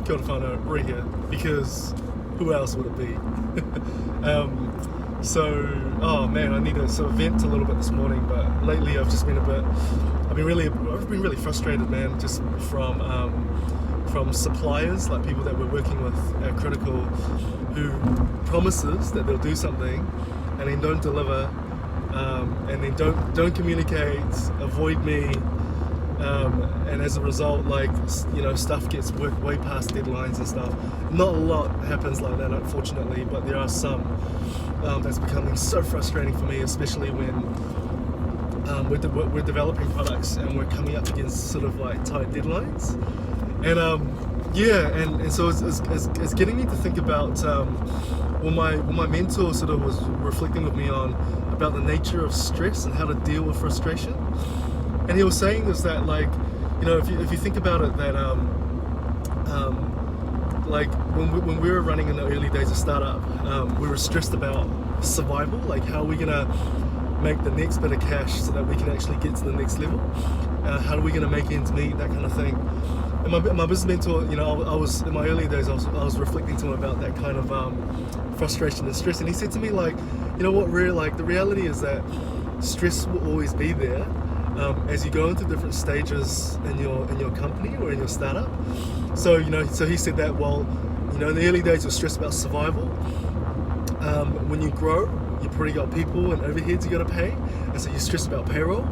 Kia ora whanau, Roy here, because who else would it be? Oh man, I need to sort of vent a little bit this morning, but lately I've been really frustrated, man, just from suppliers, like people that we're working with at Critical, who promises that they'll do something and then don't deliver, and then don't communicate, avoid me, and as a result, like, you know, stuff gets worked way past deadlines and stuff. Not a lot happens like that, unfortunately, but there are some. That's becoming so frustrating for me, especially when we're developing products and we're coming up against sort of like tight deadlines. And so it's getting me to think about what my mentor sort of was reflecting with me on about the nature of stress and how to deal with frustration. And he was saying is that, like, you know, if you think about it, that like when we were running in the early days of startup, we were stressed about survival, like how are we gonna make the next bit of cash so that we can actually get to the next level, how are we gonna make ends meet, that kind of thing. And my business mentor, you know, I was in my early days, I was reflecting to him about that kind of frustration and stress, and he said to me, like, you know what, the reality is that stress will always be there as you go into different stages in your company or in your startup. So, you know, so he said that, well, you know, in the early days you're stressed about survival. When you grow, you've probably got people and overheads you got to pay, and so you're stressed about payroll.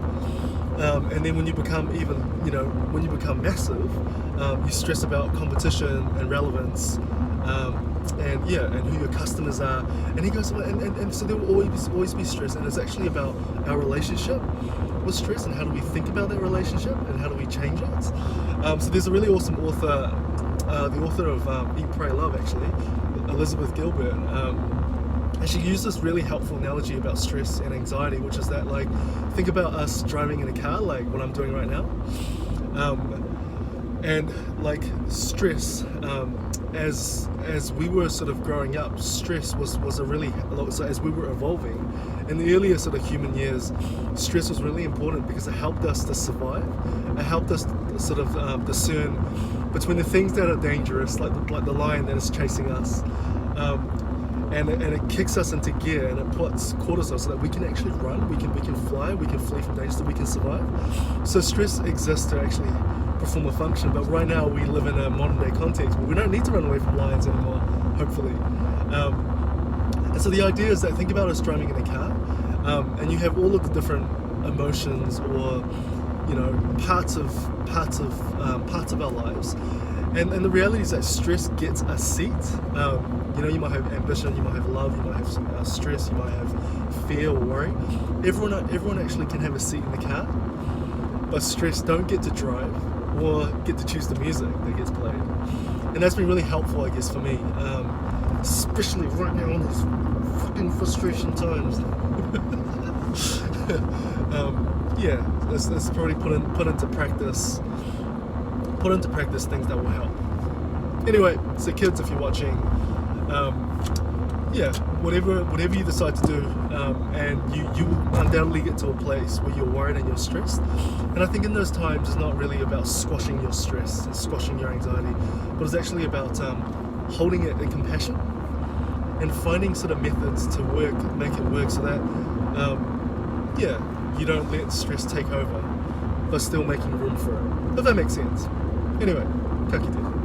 And then when you become massive, you stress about competition and relevance, and who your customers are. And he goes, and so there will always be stress, and it's actually about our relationship with stress and how do we think about that relationship and how do we change it. So there's a really awesome author, the author of Eat, Pray, Love, actually, Elizabeth Gilbert. And she used this really helpful analogy about stress and anxiety, which is that, like, think about us driving in a car, like what I'm doing right now. And like stress, as we were sort of growing up, stress was a really, so as we were evolving in the earlier sort of human years, stress was really important because it helped us to survive. It helped us to sort of discern between the things that are dangerous, like the lion that is chasing us, and it kicks us into gear, and it puts cortisol so that we can actually run, we can fly, we can flee from danger, so we can survive. So stress exists to actually perform a function, but right now we live in a modern day context where we don't need to run away from lions anymore, hopefully. And so the idea is that, think about us driving in a car, and you have all of the different emotions, or, you know, parts of our lives, and the reality is that stress gets a seat. You know, you might have ambition, you might have love, you might have stress, you might have fear or worry. Everyone actually can have a seat in the car, but stress don't get to drive or get to choose the music that gets played. And that's been really helpful, I guess, for me, especially right now in these fucking frustration times. Let's probably put into practice things that will help. Anyway, so kids, if you're watching, whatever you decide to do, and you will undoubtedly get to a place where you're worried and you're stressed. And I think in those times, it's not really about squashing your stress and squashing your anxiety, but it's actually about holding it in compassion and finding sort of methods to make it work, so that you don't let stress take over, but still making room for it. If that makes sense. Anyway, ka kite.